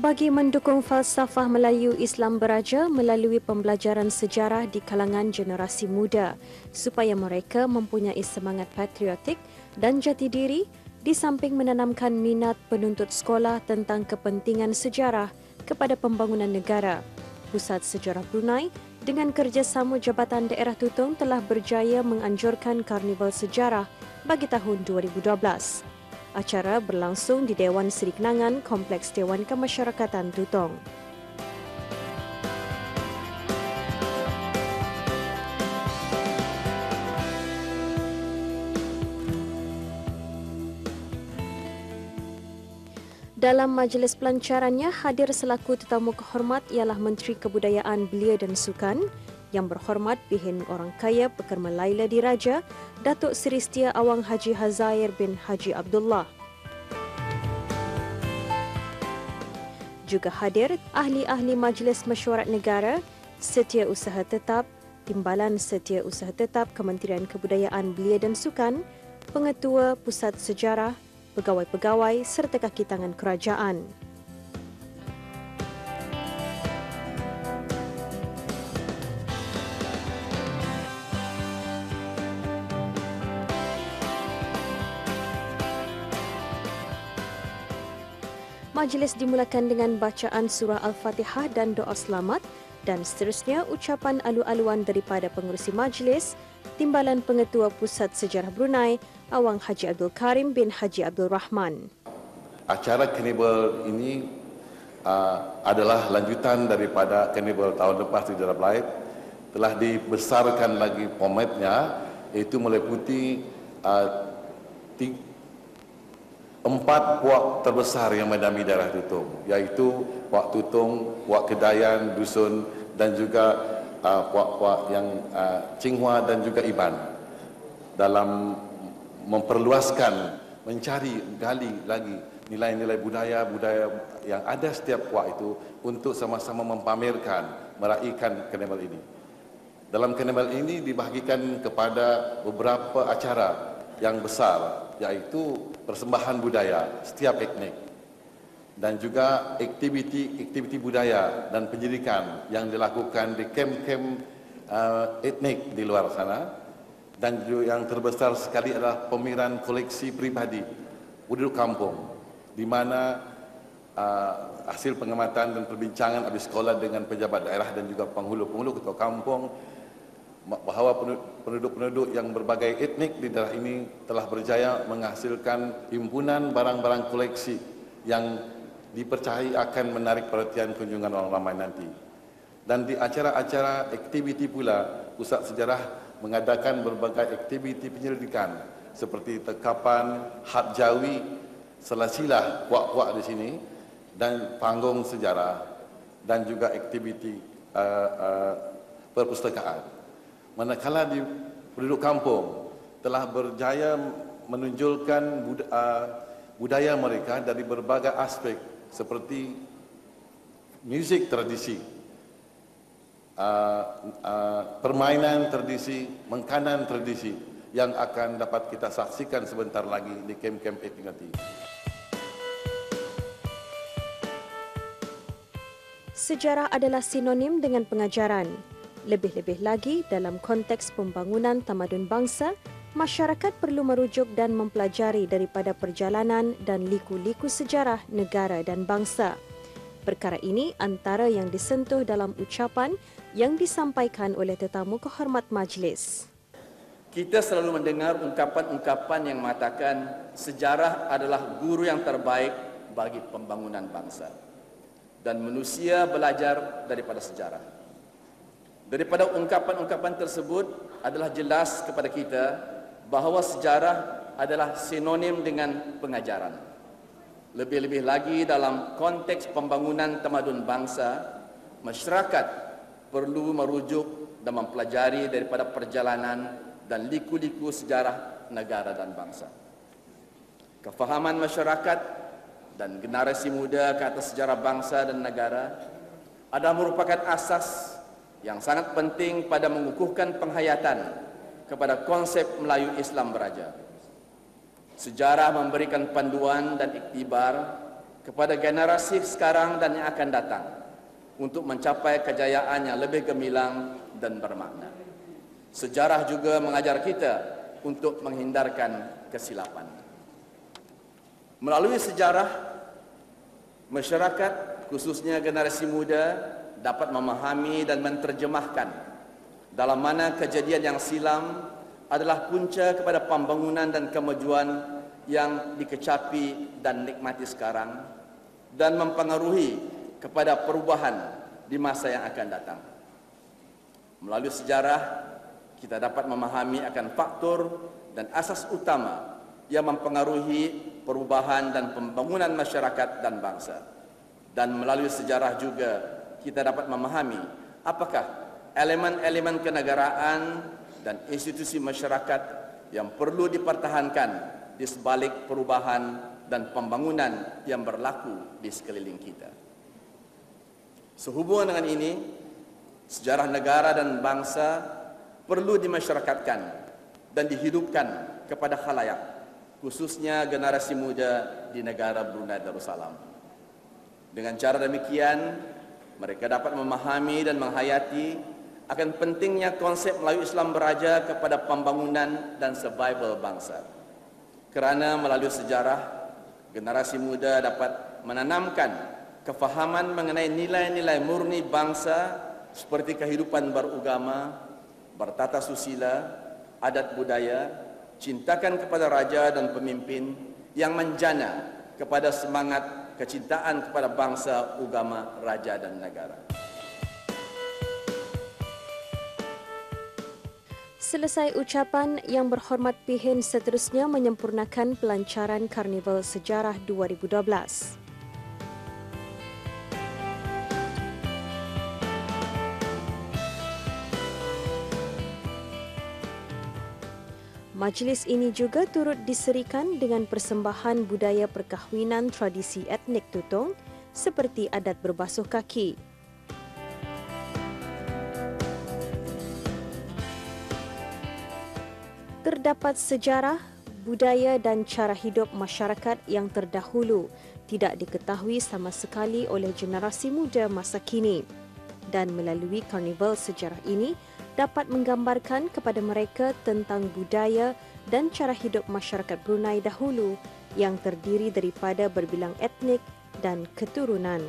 bagi mendukung falsafah Melayu Islam Beraja melalui pembelajaran sejarah di kalangan generasi muda supaya mereka mempunyai semangat patriotik dan jati diri di samping menanamkan minat penuntut sekolah tentang kepentingan sejarah kepada pembangunan negara. Pusat Sejarah Brunei dengan kerjasama Jabatan Daerah Tutong telah berjaya menganjurkan Karnival Sejarah bagi tahun 2012. Acara berlangsung di Dewan Seri Kenangan Kompleks Dewan Kemasyarakatan Tutong. Dalam majlis pelancarannya, hadir selaku tetamu kehormat ialah Menteri Kebudayaan Belia dan Sukan, Yang Berhormat Bihin Orang Kaya Pekerma Laila Diraja, Datuk Seri Setia Awang Haji Hazair bin Haji Abdullah. Juga hadir ahli-ahli Majlis Mesyuarat Negara, Setiausaha Tetap, Timbalan Setiausaha Tetap Kementerian Kebudayaan Belia dan Sukan, Pengetua Pusat Sejarah, pegawai-pegawai serta kaki tangan kerajaan. Majlis dimulakan dengan bacaan surah Al-Fatihah dan doa selamat dan seterusnya ucapan alu-aluan daripada pengerusi majlis, Timbalan Pengetua Pusat Sejarah Brunei, Awang Haji Abdul Karim bin Haji Abdul Rahman. Acara Karnival ini adalah lanjutan daripada Karnival tahun lepas di Darab Laid. Telah dibesarkan lagi formatnya, iaitu meliputi 4 puak terbesar yang menandami daerah Tutong, iaitu puak Tutong, puak Kedayan, Dusun dan juga puak-puak yang Cinghua dan juga Iban. Dalam memperluaskan, mencari, gali lagi nilai-nilai budaya yang ada setiap puak itu untuk sama-sama mempamerkan, meraihkan karnival ini. Dalam karnival ini dibahagikan kepada beberapa acara yang besar, iaitu persembahan budaya setiap etnik dan juga aktiviti budaya dan pendidikan yang dilakukan di kem-kem etnik di luar sana, dan juga yang terbesar sekali adalah pameran koleksi peribadi penduduk kampung, di mana hasil pengamatan dan perbincangan habis sekolah dengan pejabat daerah dan juga penghulu-penghulu ketua kampung bahawa penduduk-penduduk yang berbagai etnik di daerah ini telah berjaya menghasilkan himpunan barang-barang koleksi yang dipercayai akan menarik perhatian kunjungan orang ramai nanti. Dan di acara-acara aktiviti pula, Pusat Sejarah mengadakan berbagai aktiviti penyelidikan seperti tekapan had jawi, selasilah puak-puak di sini, dan panggung sejarah, dan juga aktiviti perpustakaan. Manakala di penduduk kampung telah berjaya menunjukkan budaya mereka dari berbagai aspek seperti muzik tradisi, permainan tradisi, makanan tradisi yang akan dapat kita saksikan sebentar lagi di kem-kem etnik nanti. Sejarah adalah sinonim dengan pengajaran. Lebih-lebih lagi dalam konteks pembangunan tamadun bangsa, masyarakat perlu merujuk dan mempelajari daripada perjalanan dan liku-liku sejarah negara dan bangsa. Perkara ini antara yang disentuh dalam ucapan yang disampaikan oleh tetamu kehormat majlis. Kita selalu mendengar ungkapan-ungkapan yang mengatakan sejarah adalah guru yang terbaik bagi pembangunan bangsa. Dan manusia belajar daripada sejarah. Daripada ungkapan-ungkapan tersebut adalah jelas kepada kita bahawa sejarah adalah sinonim dengan pengajaran. Lebih-lebih lagi dalam konteks pembangunan tamadun bangsa, masyarakat perlu merujuk dan mempelajari daripada perjalanan dan liku-liku sejarah negara dan bangsa. Kefahaman masyarakat dan generasi muda ke atas sejarah bangsa dan negara adalah merupakan asas yang sangat penting pada mengukuhkan penghayatan kepada konsep Melayu Islam Beraja. Sejarah memberikan panduan dan iktibar kepada generasi sekarang dan yang akan datang untuk mencapai kejayaan yang lebih gemilang dan bermakna. Sejarah juga mengajar kita untuk menghindarkan kesilapan. Melalui sejarah, masyarakat, khususnya generasi muda, dapat memahami dan menerjemahkan dalam mana kejadian yang silam adalah punca kepada pembangunan dan kemajuan yang dikecapi dan nikmati sekarang dan mempengaruhi kepada perubahan di masa yang akan datang. Melalui sejarah, kita dapat memahami akan faktor dan asas utama yang mempengaruhi perubahan dan pembangunan masyarakat dan bangsa. Dan melalui sejarah juga kita dapat memahami apakah elemen-elemen kenegaraan dan institusi masyarakat yang perlu dipertahankan di sebalik perubahan dan pembangunan yang berlaku di sekeliling kita. Sehubungan dengan ini, sejarah negara dan bangsa perlu dimasyarakatkan dan dihidupkan kepada khalayak, khususnya generasi muda di negara Brunei Darussalam. Dengan cara demikian, mereka dapat memahami dan menghayati akan pentingnya konsep Melayu Islam Beraja kepada pembangunan dan survival bangsa. Kerana melalui sejarah, generasi muda dapat menanamkan kefahaman mengenai nilai-nilai murni bangsa seperti kehidupan beragama, bertata susila, adat budaya, cintakan kepada raja dan pemimpin yang menjana kepada semangat kecintaan kepada bangsa, agama, raja dan negara. Selesai ucapan, Yang Berhormat Pihin seterusnya menyempurnakan pelancaran Karnival Sejarah 2012. Majlis ini juga turut diserikan dengan persembahan budaya perkahwinan tradisi etnik Tutong seperti adat berbasuh kaki. Terdapat sejarah, budaya dan cara hidup masyarakat yang terdahulu tidak diketahui sama sekali oleh generasi muda masa kini. Dan melalui karnival sejarah ini dapat menggambarkan kepada mereka tentang budaya dan cara hidup masyarakat Brunei dahulu yang terdiri daripada berbilang etnik dan keturunan.